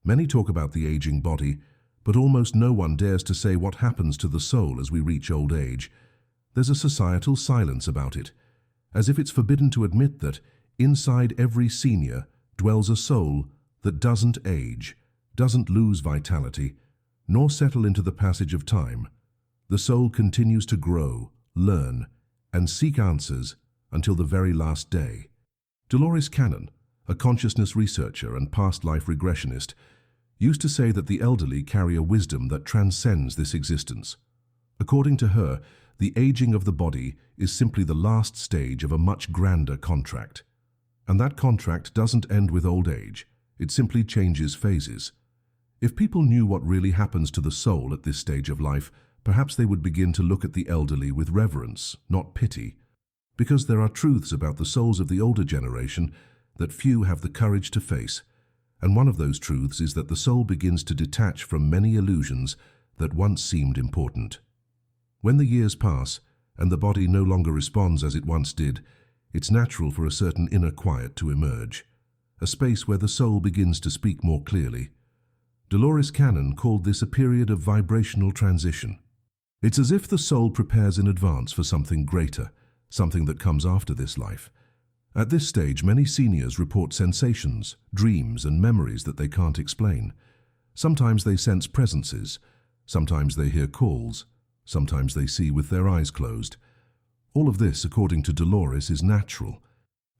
Many talk about the aging body, but almost no one dares to say what happens to the soul as we reach old age. There's a societal silence about it, as if it's forbidden to admit that inside every senior dwells a soul that doesn't age, doesn't lose vitality, nor settle into the passage of time. The soul continues to grow, learn, and seek answers until the very last day. Dolores Cannon, a consciousness researcher and past life regressionist, used to say that the elderly carry a wisdom that transcends this existence. According to her, the aging of the body is simply the last stage of a much grander contract. And that contract doesn't end with old age, it simply changes phases. If people knew what really happens to the soul at this stage of life, perhaps they would begin to look at the elderly with reverence, not pity. Because there are truths about the souls of the older generation that few have the courage to face. And one of those truths is that the soul begins to detach from many illusions that once seemed important. When the years pass and the body no longer responds as it once did, it's natural for a certain inner quiet to emerge, a space where the soul begins to speak more clearly. Dolores Cannon called this a period of vibrational transition. It's as if the soul prepares in advance for something greater, something that comes after this life. At this stage, many seniors report sensations, dreams, and memories that they can't explain. Sometimes they sense presences, sometimes they hear calls, sometimes they see with their eyes closed. All of this, according to Dolores, is natural.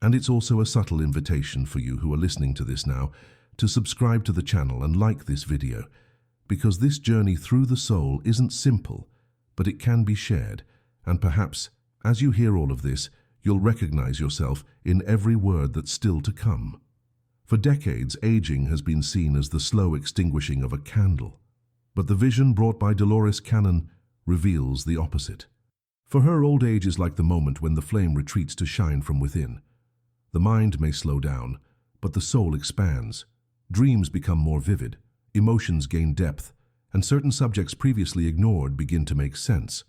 And it's also a subtle invitation for you who are listening to this now to subscribe to the channel and like this video, because this journey through the soul isn't simple, but it can be shared, and perhaps, as you hear all of this, you'll recognize yourself in every word that's still to come. For decades, aging has been seen as the slow extinguishing of a candle, but the vision brought by Dolores Cannon reveals the opposite. For her, old age is like the moment when the flame retreats to shine from within. The mind may slow down, but the soul expands. Dreams become more vivid, emotions gain depth, and certain subjects previously ignored begin to make sense.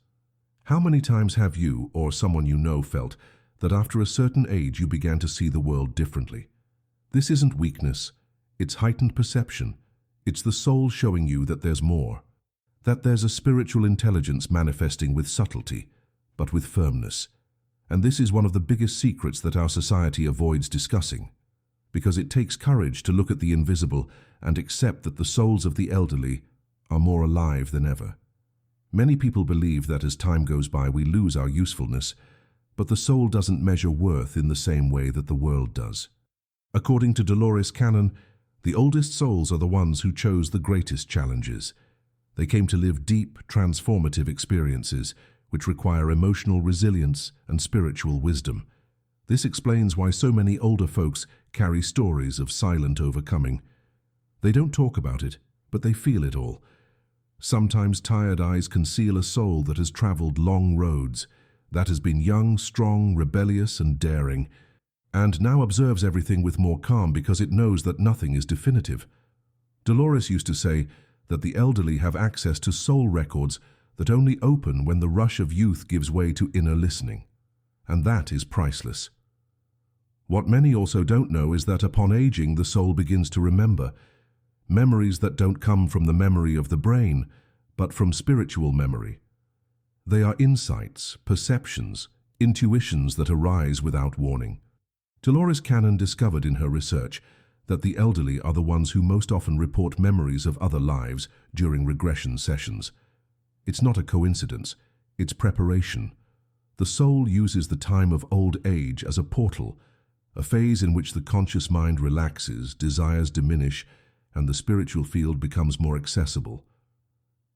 How many times have you or someone you know felt that after a certain age you began to see the world differently? This isn't weakness, it's heightened perception. It's the soul showing you that there's more, that there's a spiritual intelligence manifesting with subtlety, but with firmness. And this is one of the biggest secrets that our society avoids discussing, because it takes courage to look at the invisible and accept that the souls of the elderly are more alive than ever. Many people believe that as time goes by we lose our usefulness, but the soul doesn't measure worth in the same way that the world does. According to Dolores Cannon, the oldest souls are the ones who chose the greatest challenges. They came to live deep, transformative experiences which require emotional resilience and spiritual wisdom. This explains why so many older folks carry stories of silent overcoming. They don't talk about it, but they feel it all. Sometimes tired eyes conceal a soul that has traveled long roads, that has been young, strong, rebellious, and daring, and now observes everything with more calm because it knows that nothing is definitive. Dolores used to say that the elderly have access to soul records that only open when the rush of youth gives way to inner listening, and that is priceless. What many also don't know is that upon aging, the soul begins to remember memories that don't come from the memory of the brain, but from spiritual memory. They are insights, perceptions, intuitions that arise without warning. Dolores Cannon discovered in her research that the elderly are the ones who most often report memories of other lives during regression sessions. It's not a coincidence, it's preparation. The soul uses the time of old age as a portal, a phase in which the conscious mind relaxes, desires diminish, and the spiritual field becomes more accessible.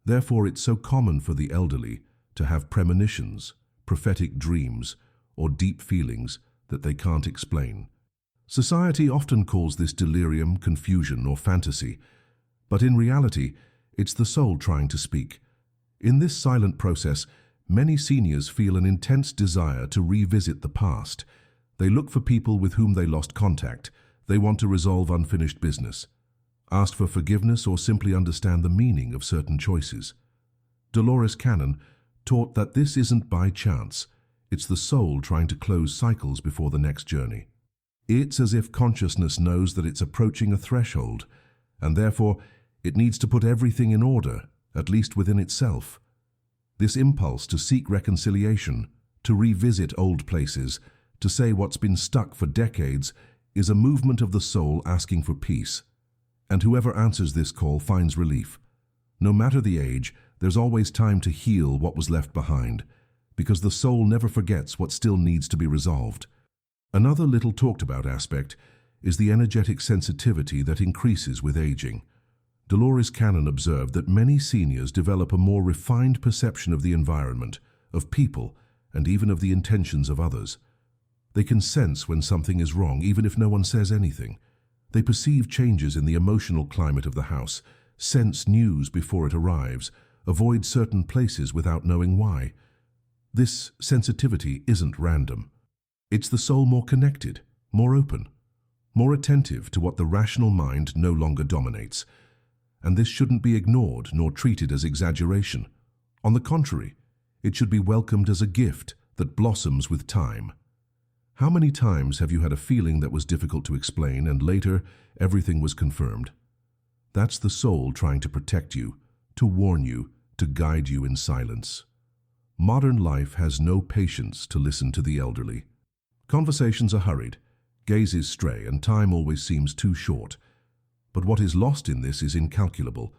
Therefore, it's so common for the elderly to have premonitions, prophetic dreams, or deep feelings that they can't explain. Society often calls this delirium, confusion, or fantasy, but in reality, it's the soul trying to speak. In this silent process, many seniors feel an intense desire to revisit the past. They look for people with whom they lost contact. They want to resolve unfinished business, ask for forgiveness, or simply understand the meaning of certain choices. Dolores Cannon taught that this isn't by chance. It's the soul trying to close cycles before the next journey. It's as if consciousness knows that it's approaching a threshold, and therefore it needs to put everything in order, at least within itself. This impulse to seek reconciliation, to revisit old places, to say what's been stuck for decades, is a movement of the soul asking for peace. And whoever answers this call finds relief. No matter the age, there's always time to heal what was left behind, because the soul never forgets what still needs to be resolved. Another little talked about aspect is the energetic sensitivity that increases with aging. Dolores Cannon observed that many seniors develop a more refined perception of the environment, of people, and even of the intentions of others. They can sense when something is wrong, even if no one says anything. They perceive changes in the emotional climate of the house, sense news before it arrives, avoid certain places without knowing why. This sensitivity isn't random. It's the soul more connected, more open, more attentive to what the rational mind no longer dominates. And this shouldn't be ignored nor treated as exaggeration. On the contrary, it should be welcomed as a gift that blossoms with time. How many times have you had a feeling that was difficult to explain and later everything was confirmed? That's the soul trying to protect you, to warn you, to guide you in silence. Modern life has no patience to listen to the elderly. Conversations are hurried, gazes stray, and time always seems too short. But what is lost in this is incalculable.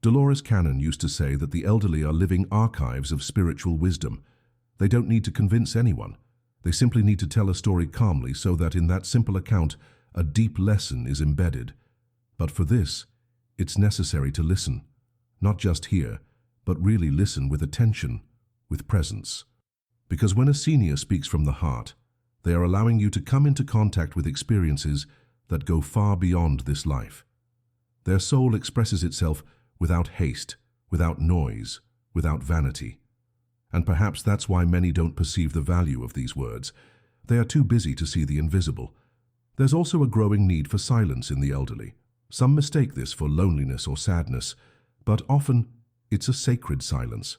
Dolores Cannon used to say that the elderly are living archives of spiritual wisdom. They don't need to convince anyone. They simply need to tell a story calmly so that in that simple account, a deep lesson is embedded. But for this, it's necessary to listen. Not just hear, but really listen with attention, with presence. Because when a senior speaks from the heart, they are allowing you to come into contact with experiences that go far beyond this life. Their soul expresses itself without haste, without noise, without vanity. And perhaps that's why many don't perceive the value of these words. They are too busy to see the invisible. There's also a growing need for silence in the elderly. Some mistake this for loneliness or sadness, but often it's a sacred silence.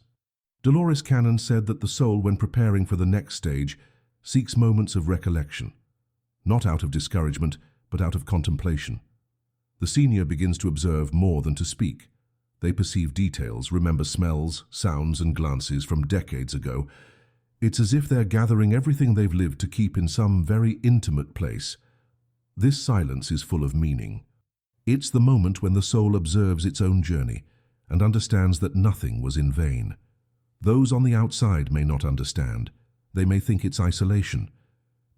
Dolores Cannon said that the soul, when preparing for the next stage, seeks moments of recollection, not out of discouragement, but out of contemplation. The senior begins to observe more than to speak. They perceive details, remember smells, sounds, and glances from decades ago. It's as if they're gathering everything they've lived to keep in some very intimate place. This silence is full of meaning. It's the moment when the soul observes its own journey and understands that nothing was in vain. Those on the outside may not understand. They may think it's isolation.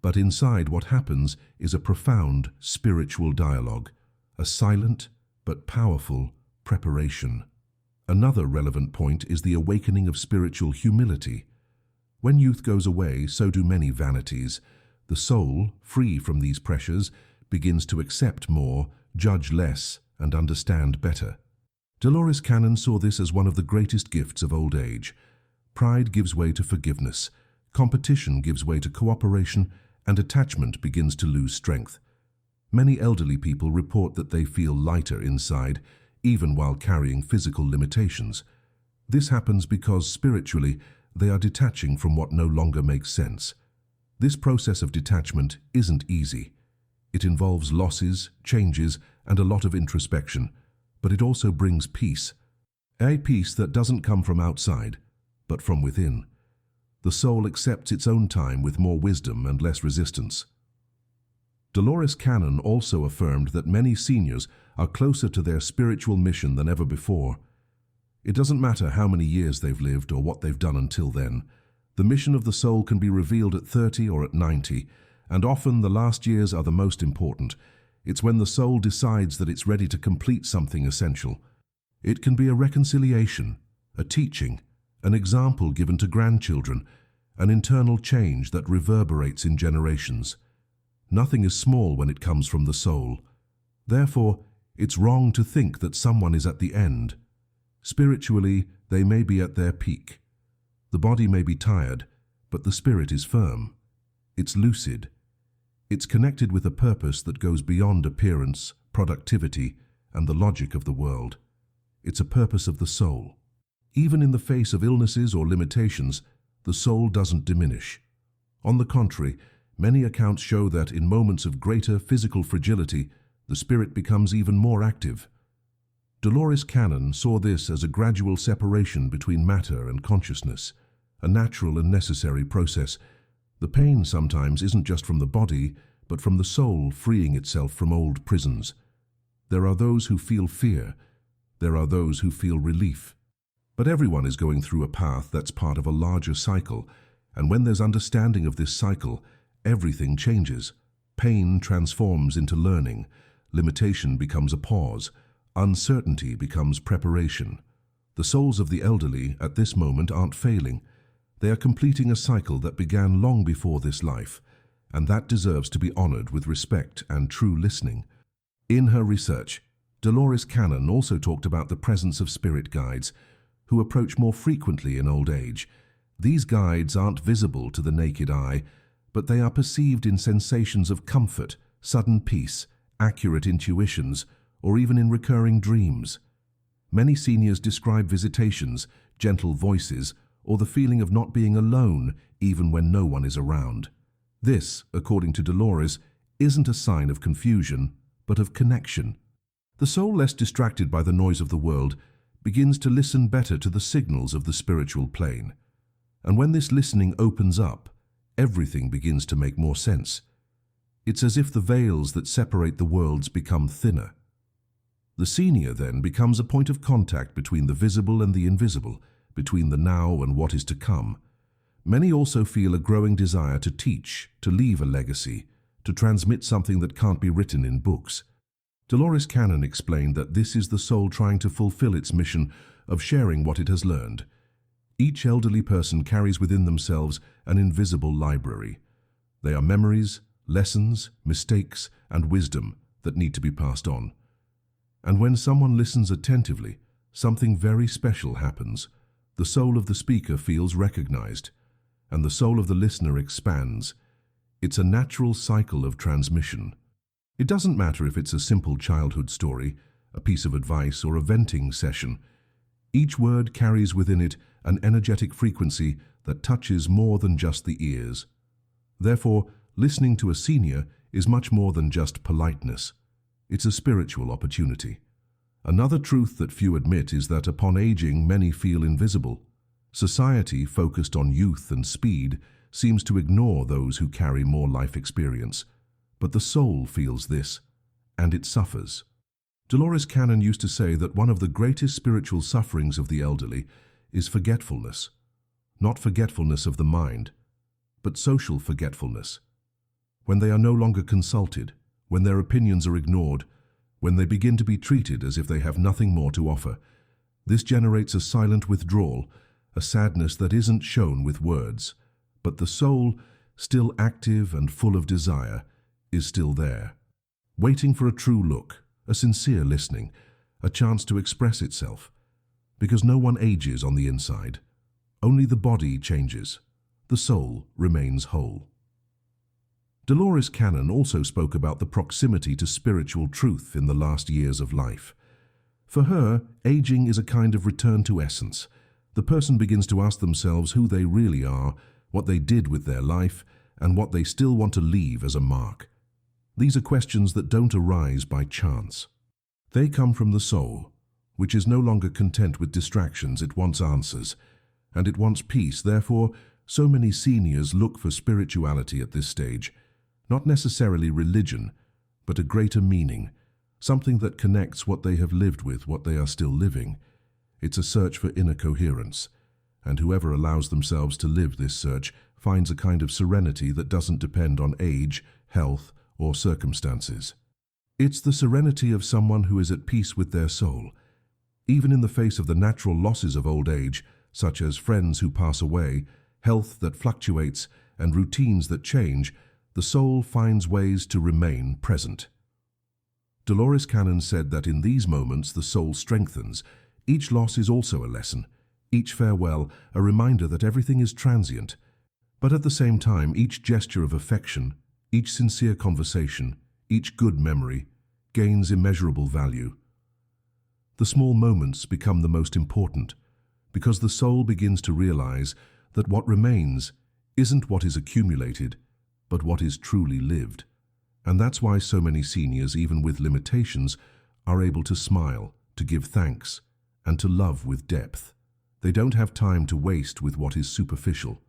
But inside, what happens is a profound spiritual dialogue, a silent but powerful preparation. Another relevant point is the awakening of spiritual humility. When youth goes away, so do many vanities. The soul, free from these pressures, begins to accept more, judge less, and understand better. Dolores Cannon saw this as one of the greatest gifts of old age. Pride gives way to forgiveness, competition gives way to cooperation, and attachment begins to lose strength. Many elderly people report that they feel lighter inside, even while carrying physical limitations. This happens because spiritually they are detaching from what no longer makes sense. This process of detachment isn't easy. It involves losses, changes, and a lot of introspection, but it also brings peace. A peace that doesn't come from outside, but from within. The soul accepts its own time with more wisdom and less resistance. Dolores Cannon also affirmed that many seniors are closer to their spiritual mission than ever before. It doesn't matter how many years they've lived or what they've done until then. The mission of the soul can be revealed at 30 or at 90, and often the last years are the most important. It's when the soul decides that it's ready to complete something essential. It can be a reconciliation, a teaching, an example given to grandchildren, an internal change that reverberates in generations. Nothing is small when it comes from the soul. Therefore, it's wrong to think that someone is at the end. Spiritually, they may be at their peak. The body may be tired, but the spirit is firm. It's lucid. It's connected with a purpose that goes beyond appearance, productivity, and the logic of the world. It's a purpose of the soul. Even in the face of illnesses or limitations, the soul doesn't diminish. On the contrary, many accounts show that in moments of greater physical fragility, the spirit becomes even more active. Dolores Cannon saw this as a gradual separation between matter and consciousness, a natural and necessary process. The pain sometimes isn't just from the body, but from the soul freeing itself from old prisons. There are those who feel fear. There are those who feel relief. But everyone is going through a path that's part of a larger cycle, and when there's understanding of this cycle, everything changes. Pain transforms into learning, limitation becomes a pause, uncertainty becomes preparation. The souls of the elderly at this moment aren't failing. They are completing a cycle that began long before this life, and that deserves to be honored with respect and true listening. In her research, Dolores Cannon also talked about the presence of spirit guides, who approach more frequently in old age. These guides aren't visible to the naked eye, but they are perceived in sensations of comfort, sudden peace, accurate intuitions, or even in recurring dreams. Many seniors describe visitations, gentle voices, or the feeling of not being alone even when no one is around. This, according to Dolores, isn't a sign of confusion, but of connection. The soul, less distracted by the noise of the world, begins to listen better to the signals of the spiritual plane. And when this listening opens up, everything begins to make more sense. It's as if the veils that separate the worlds become thinner. The senior then becomes a point of contact between the visible and the invisible, between the now and what is to come. Many also feel a growing desire to teach, to leave a legacy, to transmit something that can't be written in books. Dolores Cannon explained that this is the soul trying to fulfill its mission of sharing what it has learned. Each elderly person carries within themselves an invisible library. They are memories, lessons, mistakes, and wisdom that need to be passed on. And when someone listens attentively, something very special happens. The soul of the speaker feels recognized, and the soul of the listener expands. It's a natural cycle of transmission. It doesn't matter if it's a simple childhood story, a piece of advice, or a venting session. Each word carries within it an energetic frequency that touches more than just the ears. Therefore, listening to a senior is much more than just politeness. It's a spiritual opportunity. Another truth that few admit is that upon aging, many feel invisible. Society, focused on youth and speed, seems to ignore those who carry more life experience. But the soul feels this, and it suffers. Dolores Cannon used to say that one of the greatest spiritual sufferings of the elderly is forgetfulness. Not forgetfulness of the mind, but social forgetfulness. When they are no longer consulted, when their opinions are ignored, when they begin to be treated as if they have nothing more to offer, this generates a silent withdrawal, a sadness that isn't shown with words. But the soul, still active and full of desire, is still there, waiting for a true look, a sincere listening, a chance to express itself. Because no one ages on the inside. Only the body changes. The soul remains whole. Dolores Cannon also spoke about the proximity to spiritual truth in the last years of life. For her, aging is a kind of return to essence. The person begins to ask themselves who they really are, what they did with their life, and what they still want to leave as a mark. These are questions that don't arise by chance. They come from the soul, which is no longer content with distractions. It wants answers, and it wants peace. Therefore, so many seniors look for spirituality at this stage. Not necessarily religion, but a greater meaning, something that connects what they have lived with what they are still living. It's a search for inner coherence, and whoever allows themselves to live this search finds a kind of serenity that doesn't depend on age, health, or circumstances. It's the serenity of someone who is at peace with their soul. Even in the face of the natural losses of old age, such as friends who pass away, health that fluctuates, and routines that change, the soul finds ways to remain present. Dolores Cannon said that in these moments the soul strengthens. Each loss is also a lesson, each farewell a reminder that everything is transient. But at the same time, each gesture of affection, each sincere conversation, each good memory, gains immeasurable value. The small moments become the most important, because the soul begins to realize that what remains isn't what is accumulated, but what is truly lived. And that's why so many seniors, even with limitations, are able to smile, to give thanks, and to love with depth. They don't have time to waste with what is superficial.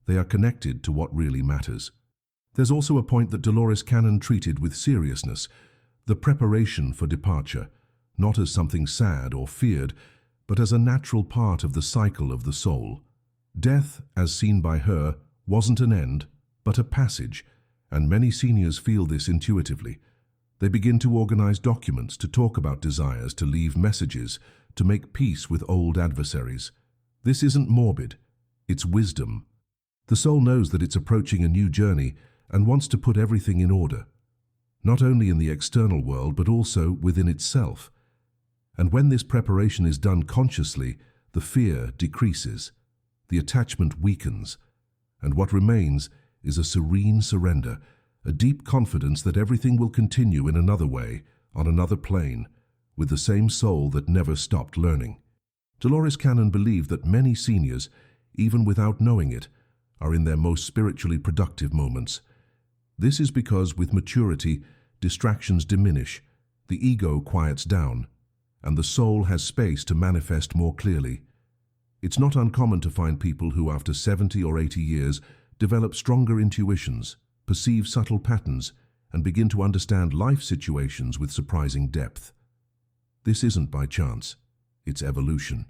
They are connected to what really matters. There's also a point that Dolores Cannon treated with seriousness, the preparation for departure, not as something sad or feared, but as a natural part of the cycle of the soul. Death, as seen by her, wasn't an end, but a passage, and many seniors feel this intuitively. They begin to organize documents, to talk about desires, to leave messages, to make peace with old adversaries. This isn't morbid, it's wisdom. The soul knows that it's approaching a new journey and wants to put everything in order, not only in the external world but also within itself. And when this preparation is done consciously, the fear decreases, the attachment weakens, and what remains is a serene surrender, a deep confidence that everything will continue in another way, on another plane, with the same soul that never stopped learning. Dolores Cannon believed that many seniors, even without knowing it, are in their most spiritually productive moments. This is because with maturity, distractions diminish, the ego quiets down, and the soul has space to manifest more clearly. It's not uncommon to find people who, after 70 or 80 years, develop stronger intuitions, perceive subtle patterns, and begin to understand life situations with surprising depth. This isn't by chance, it's evolution.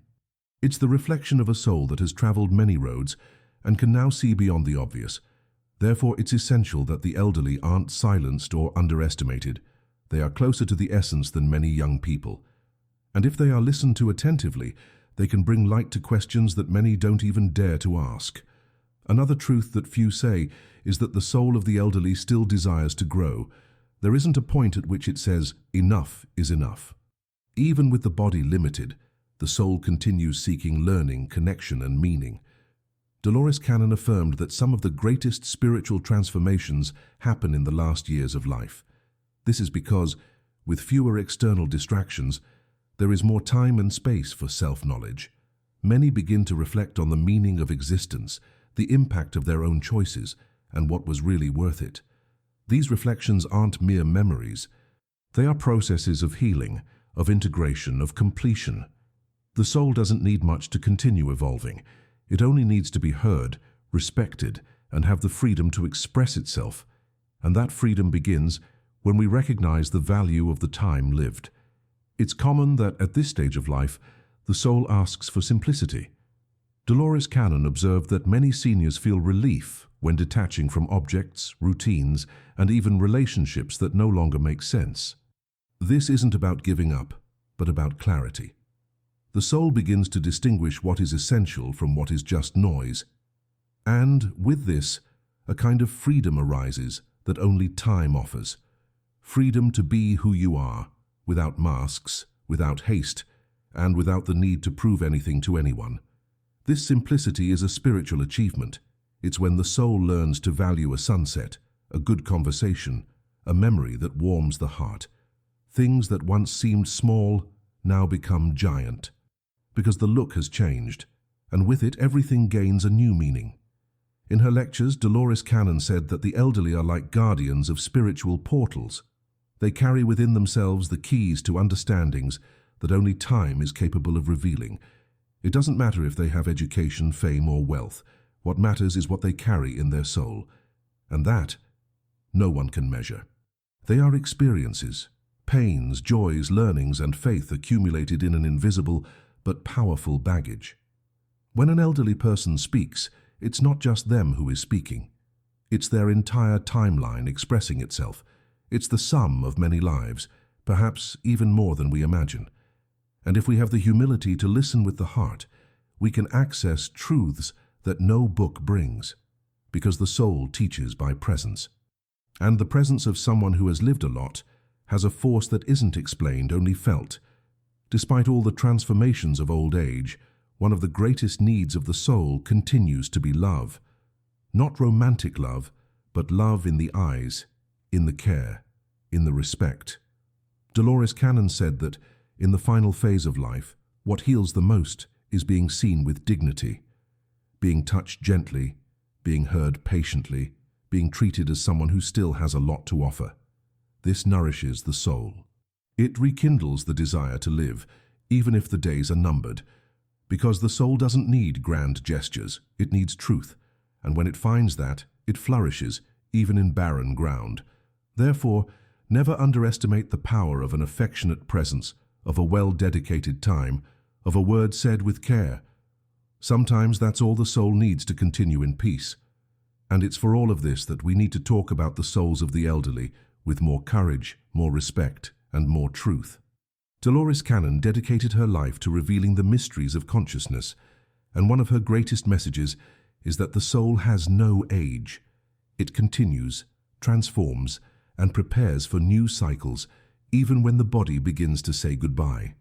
It's the reflection of a soul that has traveled many roads and can now see beyond the obvious. Therefore, it's essential that the elderly aren't silenced or underestimated. They are closer to the essence than many young people. And if they are listened to attentively, they can bring light to questions that many don't even dare to ask. Another truth that few say is that the soul of the elderly still desires to grow. There isn't a point at which it says, enough is enough. Even with the body limited, the soul continues seeking learning, connection, and meaning. Dolores Cannon affirmed that some of the greatest spiritual transformations happen in the last years of life. This is because, with fewer external distractions, there is more time and space for self-knowledge. Many begin to reflect on the meaning of existence, the impact of their own choices, and what was really worth it. These reflections aren't mere memories. They are processes of healing, of integration, of completion. The soul doesn't need much to continue evolving. It only needs to be heard, respected, and have the freedom to express itself. And that freedom begins when we recognize the value of the time lived. It's common that at this stage of life, the soul asks for simplicity. Dolores Cannon observed that many seniors feel relief when detaching from objects, routines, and even relationships that no longer make sense. This isn't about giving up, but about clarity. The soul begins to distinguish what is essential from what is just noise. And, with this, a kind of freedom arises that only time offers. Freedom to be who you are, without masks, without haste, and without the need to prove anything to anyone. This simplicity is a spiritual achievement. It's when the soul learns to value a sunset, a good conversation, a memory that warms the heart. Things that once seemed small now become giant, because the look has changed, and with it everything gains a new meaning. In her lectures, Dolores Cannon said that the elderly are like guardians of spiritual portals. They carry within themselves the keys to understandings that only time is capable of revealing. It doesn't matter if they have education, fame, or wealth. What matters is what they carry in their soul, and that no one can measure. They are experiences, pains, joys, learnings, and faith accumulated in an invisible but powerful baggage. When an elderly person speaks, it's not just them who is speaking. It's their entire timeline expressing itself. It's the sum of many lives, perhaps even more than we imagine. And if we have the humility to listen with the heart, we can access truths that no book brings, because the soul teaches by presence. And the presence of someone who has lived a lot has a force that isn't explained, only felt. Despite all the transformations of old age, one of the greatest needs of the soul continues to be love. Not romantic love, but love in the eyes, in the care, in the respect. Dolores Cannon said that, in the final phase of life, what heals the most is being seen with dignity, being touched gently, being heard patiently, being treated as someone who still has a lot to offer. This nourishes the soul. It rekindles the desire to live. even if the days are numbered. Because the soul doesn't need grand gestures, it needs truth, and when it finds that, it flourishes, even in barren ground. Therefore, never underestimate the power of an affectionate presence, of a well-dedicated time, of a word said with care. Sometimes that's all the soul needs to continue in peace. And it's for all of this that we need to talk about the souls of the elderly with more courage, more respect, and more truth. Dolores Cannon dedicated her life to revealing the mysteries of consciousness, and one of her greatest messages is that the soul has no age. It continues, transforms, and prepares for new cycles, even when the body begins to say goodbye.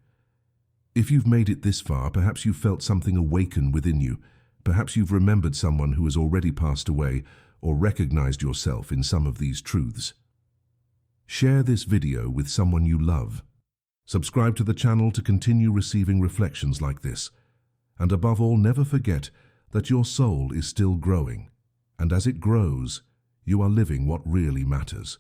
If you've made it this far, perhaps you've felt something awaken within you. Perhaps you've remembered someone who has already passed away, or recognized yourself in some of these truths. Share this video with someone you love. Subscribe to the channel to continue receiving reflections like this. And above all, never forget that your soul is still growing. And as it grows, you are living what really matters.